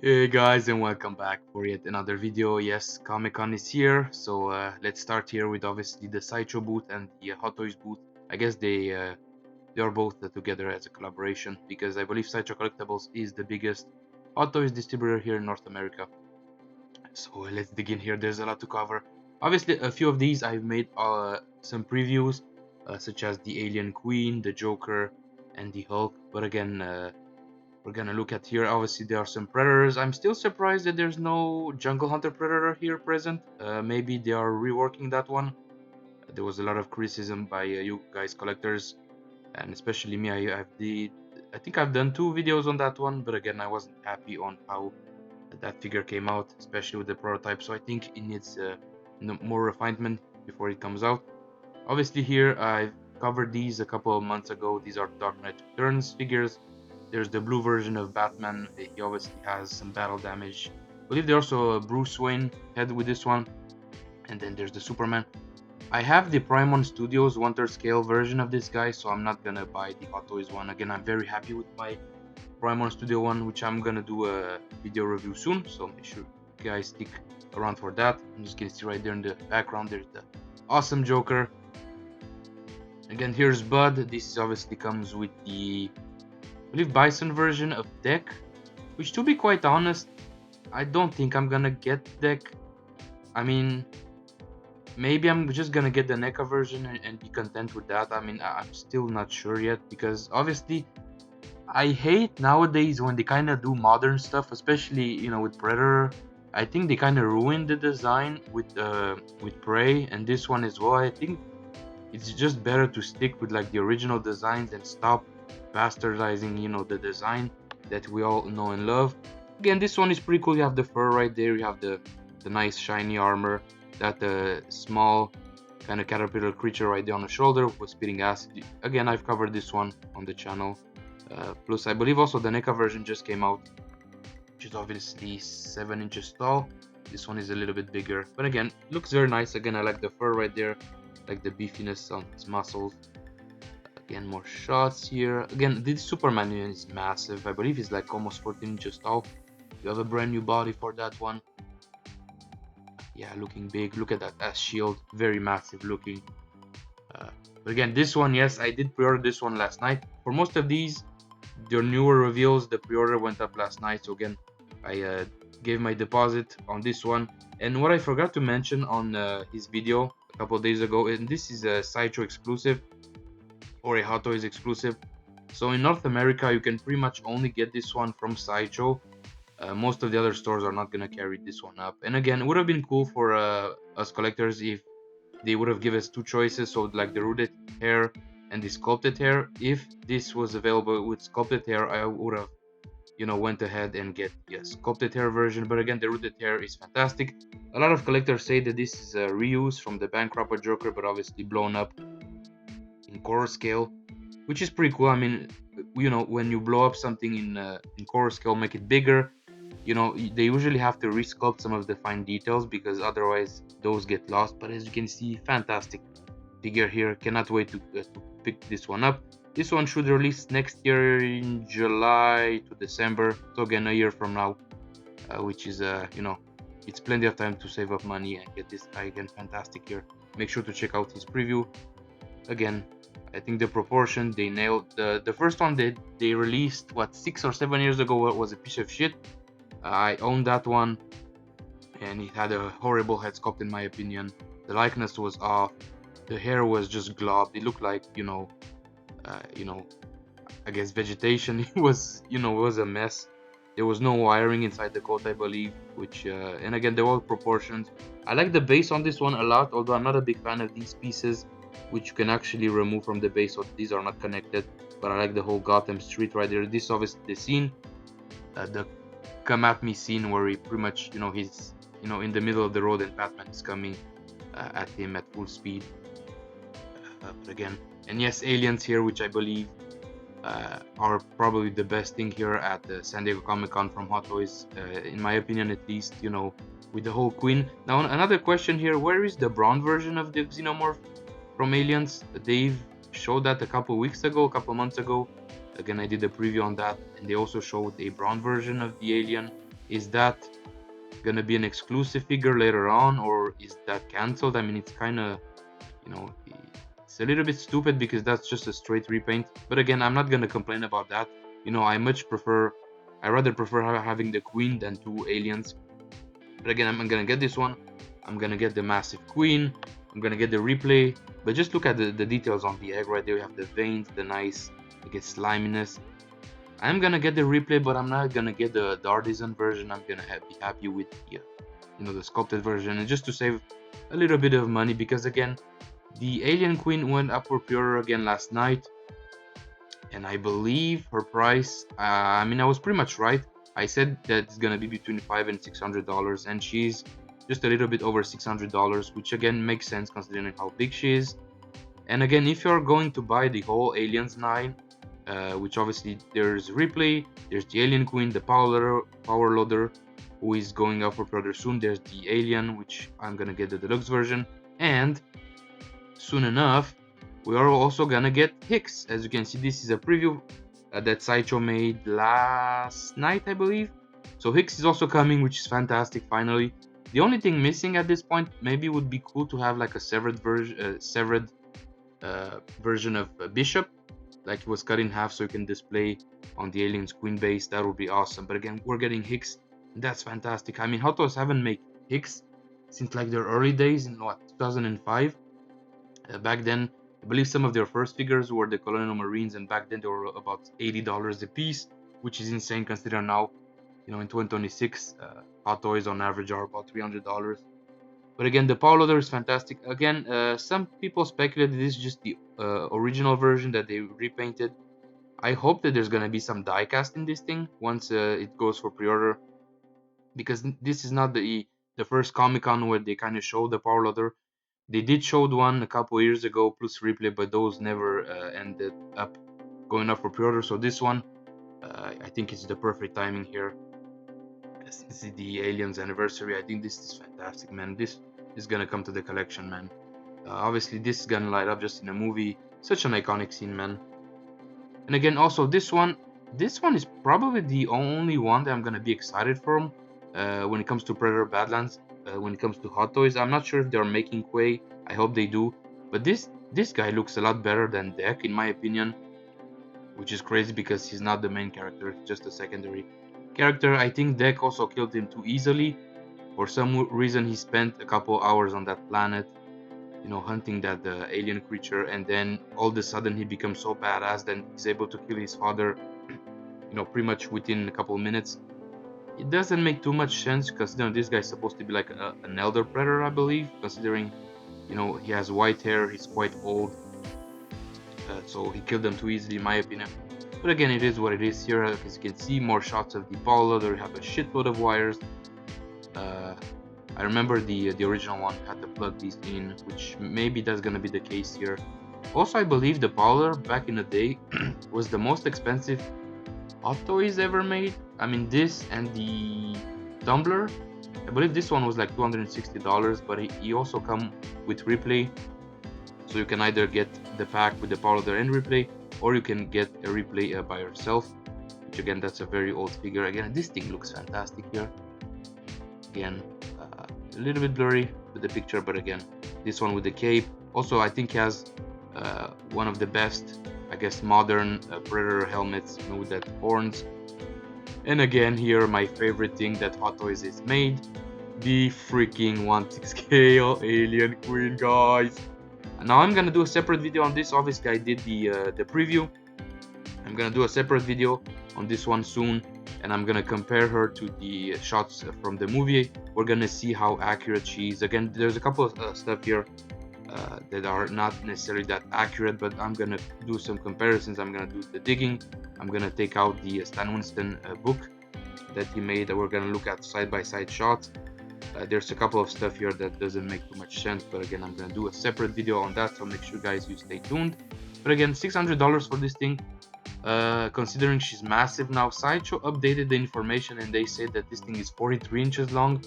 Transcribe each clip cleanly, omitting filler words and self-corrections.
Hey guys, and welcome back for yet another video. Yes, Comic Con is here, so let's start here with obviously the Sideshow booth and the Hot Toys booth. I guess they are both together as a collaboration because I believe Sideshow Collectibles is the biggest Hot Toys distributor here in North America. So let's dig in here. There's a lot to cover. Obviously, a few of these I've made some previews, such as the Alien Queen, the Joker, and the Hulk. But again, we're gonna look at here. Obviously, there are some predators. I'm still surprised that there's no Jungle Hunter predator here present. Maybe they are reworking that one. There was a lot of criticism by you guys collectors, and especially me. I think I've done 2 videos on that one, but again, I wasn't happy on how that figure came out, especially with the prototype. So I think it needs more refinement before it comes out. Obviously, here I've covered these a couple of months ago. These are Dark Knight Returns figures. There's the blue version of Batman. He obviously has some battle damage. I believe there's also a Bruce Wayne head with this one. And then there's the Superman. I have the Primon Studios 1/3 scale version of this guy, so I'm not gonna buy the Hot Toys one. Again, I'm very happy with my Primon Studio one, which I'm gonna do a video review soon, so make sure you guys stick around for that. I'm just gonna see right there in the background, there's the awesome Joker. Again, here's Bud. This obviously comes with the I believe Bison version of deck, which to be quite honest, I don't think I'm gonna get deck. I mean, maybe I'm just gonna get the NECA version and be content with that. I mean, I'm still not sure yet because obviously I hate nowadays when they kind of do modern stuff, especially with Predator. I think they kind of ruined the design with Prey and this one as well. I think it's just better to stick with like the original designs and stop bastardizing the design that we all know and love. Again, this one is pretty cool. You have the fur right there, you have the nice shiny armor, that small kind of caterpillar creature right there on the shoulder with spitting acid. Again, I've covered this one on the channel. Plus I believe also the NECA version just came out, which is obviously 7 inches tall. This one is a little bit bigger, but again, looks very nice. Again, I like the fur right there, like the beefiness on his muscles. Again, more shots here. Again, this Superman is massive. I believe he's like almost 14 inches tall. You have a brand new body for that one. Yeah, looking big. Look at that ass shield, very massive looking. But again, this one, yes, I did pre-order this one last night. For most of these, their newer reveals, the pre-order went up last night. So again, I gave my deposit on this one. And what I forgot to mention on his video a couple of days ago, and this is a Sideshow exclusive or a Hot Toys exclusive. So in North America, you can pretty much only get this one from Sideshow. Most of the other stores are not gonna carry this one up. And again, it would have been cool for us collectors if they would have given us 2 choices, so like the rooted hair and the sculpted hair. If this was available with sculpted hair, I would have went ahead and get sculpted hair version. But again, the rooted hair is fantastic. A lot of collectors say that this is a reuse from the Bankrupted Joker, but obviously blown up in core scale, which is pretty cool. I mean, when you blow up something in core scale, make it bigger, they usually have to resculpt some of the fine details because otherwise those get lost. But as you can see, fantastic figure here. Cannot wait to pick this one up. This one should release next year in July to December, so again a year from now, which is it's plenty of time to save up money and get this guy. Again, fantastic here. Make sure to check out his preview. Again, I think the proportion they nailed. The first one they released 6 or 7 years ago was a piece of shit. I owned that one, and it had a horrible head sculpt in my opinion. The likeness was off. The hair was just globbed. It looked like I guess vegetation. It was it was a mess. There was no wiring inside the coat, I believe. Which and again, they were proportions. I like the base on this one a lot, although I'm not a big fan of these pieces, which you can actually remove from the base, so these are not connected. But I like the whole Gotham Street right there. This is obviously the scene, the come at me scene where he pretty much he's in the middle of the road and Batman is coming at him at full speed. But again, and yes, aliens here, which I believe are probably the best thing here at the San Diego Comic-Con from Hot Toys, in my opinion at least, with the whole Queen. Now another question here, where is the brown version of the Xenomorph from Aliens? They've showed that a couple months ago. Again, I did a preview on that, and they also showed a brown version of the alien is that gonna be an exclusive figure later on, or is that cancelled? I mean, it's kind of, you know, it's a little bit stupid because that's just a straight repaint. But again, I'm not gonna complain about that. You know, I rather prefer having the queen than two aliens. But again, I'm gonna get this one. I'm gonna get the massive queen. I'm gonna get the replay. But just look at the details on the egg right there. You have the veins, the nice, I guess, sliminess. I'm gonna get the replay, but I'm not gonna get the artisan version. I'm gonna be happy with the, you know, the sculpted version, and just to save a little bit of money, because again, the alien queen went up for pre-order again last night, and I believe her price, I mean, I was pretty much right. I said that it's gonna be between $500 and $600, and she's just a little bit over $600, which again makes sense considering how big she is. And again, if you're going to buy the whole Aliens line, which obviously there's Ripley, there's the Alien Queen, the Power Loader, who is going up for pre-order soon. There's the Alien, which I'm gonna get the deluxe version, and soon enough we are also gonna get Hicks. As you can see, this is a preview that Sideshow made last night, I believe. So Hicks is also coming, which is fantastic. Finally, the only thing missing at this point, maybe would be cool to have like a severed version of Bishop, like it was cut in half so you can display on the Aliens Queen base. That would be awesome. But again, we're getting Hicks, and that's fantastic. I mean, Hot Toys haven't made Hicks since like their early days in what, 2005. Back then, I believe some of their first figures were the Colonial Marines, and back then they were about $80 a piece, which is insane considering now, you know, in 2026, Hot Toys on average are about $300. But again, the Power Loader is fantastic. Again, some people speculate that this is just the original version that they repainted. I hope that there's gonna be some die cast in this thing once it goes for pre-order, because this is not the first Comic-Con where they kind of show the Power Loader. They did show one a couple years ago plus replay, but those never ended up going up for pre-order. So this one, I think it's the perfect timing here. Since the Aliens anniversary, I think this is fantastic, man. This is gonna come to the collection, man. Obviously, this is gonna light up just in a movie. Such an iconic scene, man. And again, also this one is probably the only one that I'm gonna be excited for when it comes to Predator Badlands. When it comes to Hot Toys, I'm not sure if they're making Quay. I hope they do. But this guy looks a lot better than Deck, in my opinion, which is crazy because he's not the main character, just a secondary character. I think Deck also killed him too easily. For some reason, he spent a couple hours on that planet, you know, hunting that alien creature, and then all of a sudden he becomes so badass that he's able to kill his father, you know, pretty much within a couple of minutes. It doesn't make too much sense considering this guy's supposed to be like an elder predator, I believe, considering, you know, he has white hair, he's quite old, so he killed them too easily, in my opinion. But again, it is what it is here. As you can see, more shots of the Power Loader. Have a shitload of wires. I remember the original one had to plug these in, which maybe that's gonna be the case here. Also, I believe the Power Loader back in the day was the most expensive Hot Toys ever made. I mean, this and the Tumbler, I believe this one was like $260, but he also come with replay, so you can either get the pack with the Power Loader and replay, or you can get a replay by yourself, which again, that's a very old figure. Again, this thing looks fantastic here. Again, a little bit blurry with the picture, but again, this one with the cape also, I think, has one of the best, I guess, modern Predator helmets, you know, with that horns. And again, here my favorite thing that Hot Toys is made, the freaking 1/6 scale Alien Queen, guys. Now I'm gonna do a separate video on this. Obviously, I did the preview. I'm gonna do a separate video on this one soon, and I'm gonna compare her to the shots from the movie. We're gonna see how accurate she is. Again, there's a couple of stuff here that are not necessarily that accurate, but I'm gonna do some comparisons. I'm gonna do the digging. I'm gonna take out the Stan Winston book that he made. We're gonna look at side-by-side shots. There's a couple of stuff here that doesn't make too much sense, but again, I'm gonna do a separate video on that, so make sure guys you stay tuned. But again, $600 for this thing, considering she's massive. Now Sideshow updated the information and they said that this thing is 43 inches long,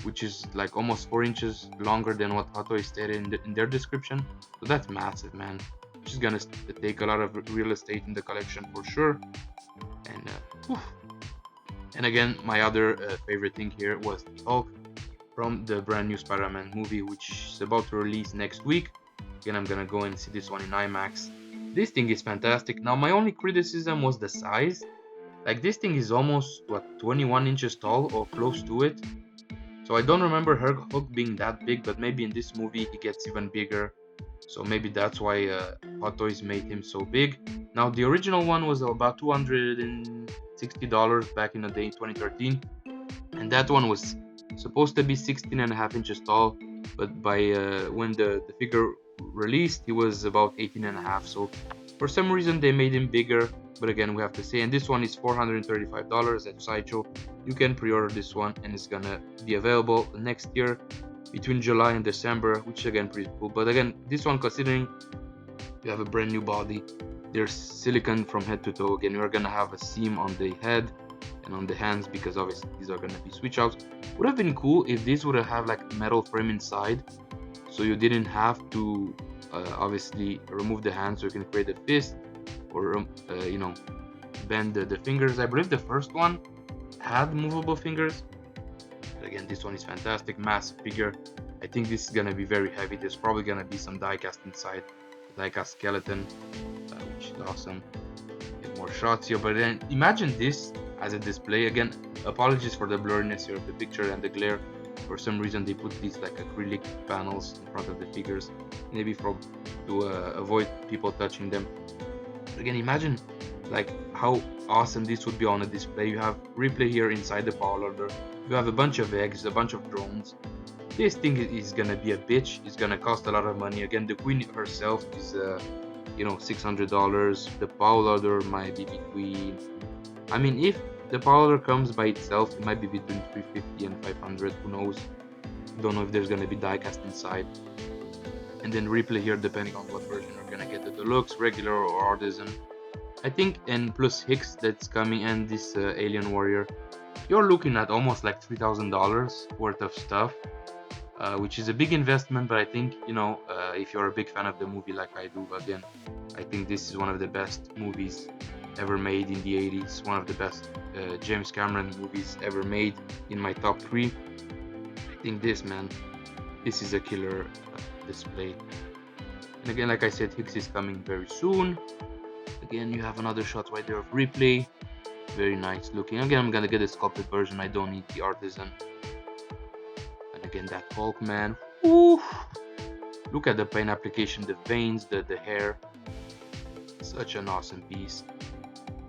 which is like almost 4 inches longer than what Hot Toys stated in their description. So that's massive, man. She's gonna take a lot of real estate in the collection for sure. And again, my other favorite thing here was the Hulk from the brand new Spider-Man movie, which is about to release next week. Again, I'm gonna go and see this one in IMAX. This thing is fantastic. Now, my only criticism was the size. Like, this thing is almost, what, 21 inches tall or close to it. So I don't remember Hulk being that big, but maybe in this movie he gets even bigger. So maybe that's why Hot Toys made him so big. Now, the original one was about $260 back in the day, 2013. And that one was supposed to be 16.5 inches tall, but by when the figure released, he was about 18.5. So for some reason they made him bigger, but again, we have to say, and this one is $435 at Sideshow. You can pre-order this one, and it's gonna be available next year between July and December, which again pretty cool. But again, this one, considering you have a brand new body, there's silicone from head to toe. Again, you're gonna have a seam on the head and on the hands, because obviously these are gonna be switch outs. Would have been cool if this would have like metal frame inside, so you didn't have to obviously remove the hand, so you can create a fist or you know, bend the fingers. I believe the first one had movable fingers, but again, this one is fantastic, massive figure. I think this is gonna be very heavy. There's probably gonna be some diecast inside, diecast skeleton, which is awesome. Get more shots here, but then imagine this as a display. Again, apologies for the blurriness here of the picture and the glare. For some reason they put these like acrylic panels in front of the figures, maybe to avoid people touching them. But again, imagine like how awesome this would be on a display. You have Ripley here inside the power loader, you have a bunch of eggs, a bunch of drones. This thing is gonna be a bitch. It's gonna cost a lot of money. Again, the queen herself is you know, $600. The power loader might be between, I mean, if the power loader comes by itself, it might be between $350 and $500, who knows. Don't know if there's gonna be diecast inside. And then Ripley here, depending on what version you're gonna get, the deluxe, regular, or artisan, I think. And plus Hicks that's coming, and this alien warrior, you're looking at almost like $3,000 worth of stuff, which is a big investment. But I think, you know, if you're a big fan of the movie like I do, again, I think this is one of the best movies ever made in the 80s, one of the best James Cameron movies ever made, in my top 3. I think this, man, this is a killer display. And again, like I said, Hicks is coming very soon. Again, you have another shot right there of Ripley, very nice looking. Again, I'm gonna get a sculpted version, I don't need the artisan. And again, that Hulk, man, ooh, look at the paint application, the veins, the hair, such an awesome piece.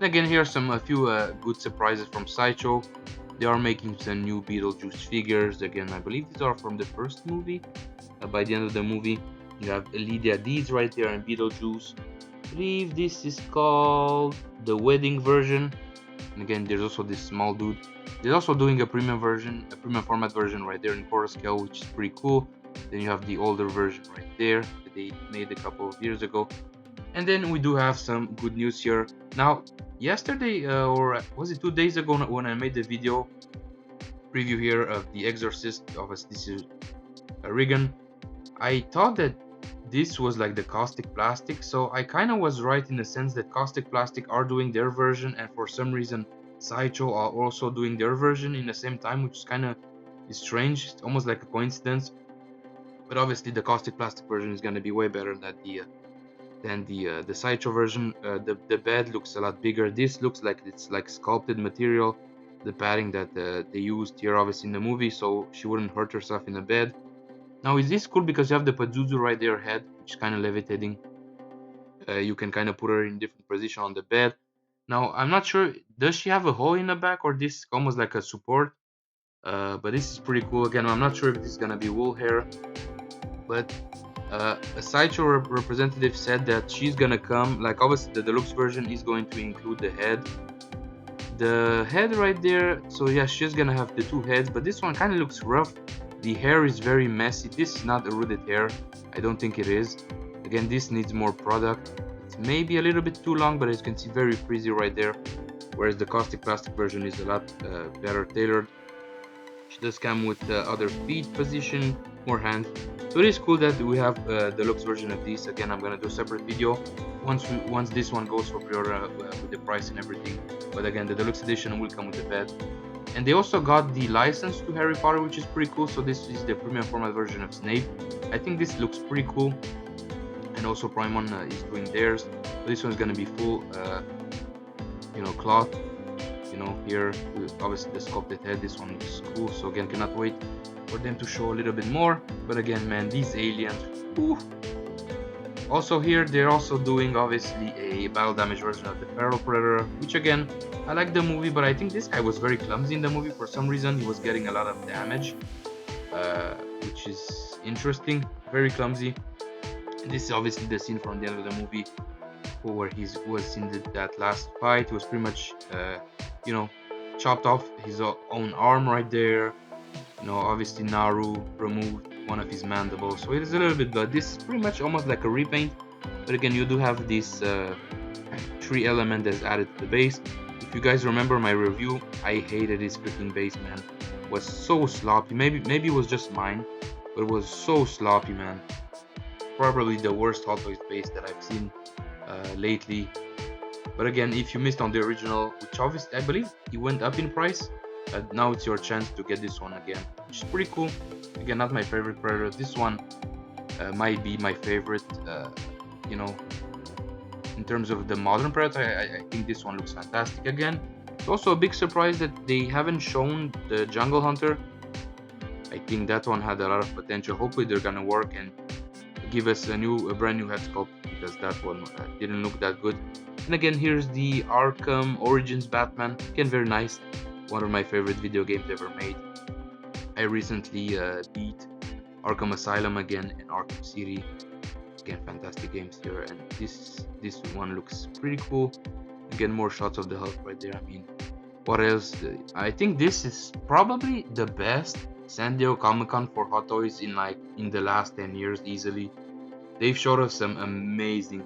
And again, here are a few good surprises from Sideshow. They are making some new Beetlejuice figures. Again, I believe these are from the first movie. By the end of the movie, you have Lydia Deeds right there and Beetlejuice. I believe this is called the wedding version. And again, there's also this small dude. They're also doing a premium version, a premium format version right there in quarter scale, which is pretty cool. Then you have the older version right there that they made a couple of years ago. And then we do have some good news here. Now, yesterday, or was it 2 days ago, when I made the video preview here of The Exorcist of SDCC Regan, I thought that this was like the Caustic Plastic, so I kind of was right in the sense that Caustic Plastic are doing their version, and for some reason Sideshow are also doing their version in the same time, which is kind of strange. It's almost like a coincidence. But obviously the Caustic Plastic version is going to be way better than the Sideshow version. The bed looks a lot bigger. This looks like it's like sculpted material, the padding that they used here obviously in the movie, so she wouldn't hurt herself in the bed. Now, is this cool because you have the Pazuzu right there head, which is kind of levitating. You can kind of put her in different position on the bed. Now, I'm not sure, does she have a hole in the back, or this almost like a support? But this is pretty cool. Again, I'm not sure if this is gonna be wool hair, but a Sideshow representative said that she's gonna come, like obviously the deluxe version is going to include the head right there. So yeah, she's gonna have the 2 heads, but this one kind of looks rough. The hair is very messy. This is not a rooted hair, I don't think it is. Again, this needs more product. It's maybe a little bit too long, but as you can see, very frizzy right there, whereas the Caustic Plastic version is a lot better tailored. She does come with the other feet position, more hands. So it is cool that we have deluxe version of these. Again, I'm gonna do a separate video once this one goes for pre-order with the price and everything. But again, the deluxe edition will come with the bed. And they also got the license to Harry Potter, which is pretty cool. So this is the premium format version of Snape. I think this looks pretty cool. And also Primon is doing theirs. So this one's gonna be full, cloth. Here with obviously the sculpted head. This one looks cool. So again, cannot wait for them to show a little bit more. But again, man, these aliens. Whew. Also here, they're also doing obviously a battle damage version of the Feral Predator, which again, I like the movie, but I think this guy was very clumsy in the movie. For some reason, he was getting a lot of damage, which is interesting. Very clumsy. And this is obviously the scene from the end of the movie where he was in that last fight. He was pretty much, chopped off his own arm right there. Obviously Naru removed one of his mandibles, so it is a little bit blood. This is pretty much almost like a repaint, but again, you do have this tree element that's added to the base. If you guys remember my review, I hated this freaking base, man. It was so sloppy. Maybe it was just mine, but it was so sloppy, man. Probably the worst Hot Toys base that I've seen lately. But again, if you missed on the original, which obviously I believe it went up in price, now it's your chance to get this one again, which is pretty cool. Again, not my favorite Predator. This one might be my favorite. In terms of the modern Predator, I think this one looks fantastic. Again, it's also a big surprise that they haven't shown the Jungle Hunter. I think that one had a lot of potential. Hopefully, they're gonna work and give us a brand new head sculpt, because that one didn't look that good. And again, here's the Arkham Origins Batman. Again, very nice. One of my favorite video games ever made. I recently beat Arkham Asylum again and Arkham City. Again, fantastic games here, and this one looks pretty cool. Again, more shots of the Hulk right there. I mean, what else? I think this is probably the best San Diego Comic-Con for Hot Toys in the last 10 years easily. They've showed us some amazing,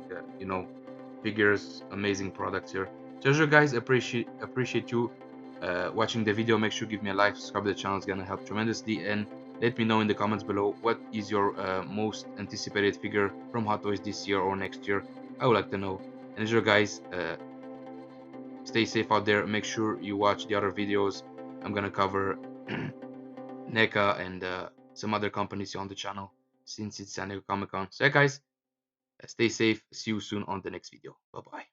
figures, amazing products here. Treasure guys, appreciate you watching the video. Make sure you give me a like, subscribe to the channel. It's gonna help tremendously, and let me know in the comments below what is your most anticipated figure from Hot Toys this year or next year. I would like to know. And treasure guys, stay safe out there. Make sure you watch the other videos. I'm gonna cover NECA and some other companies on the channel since it's San Diego Comic Con. So yeah, guys, stay safe. See you soon on the next video. Bye bye.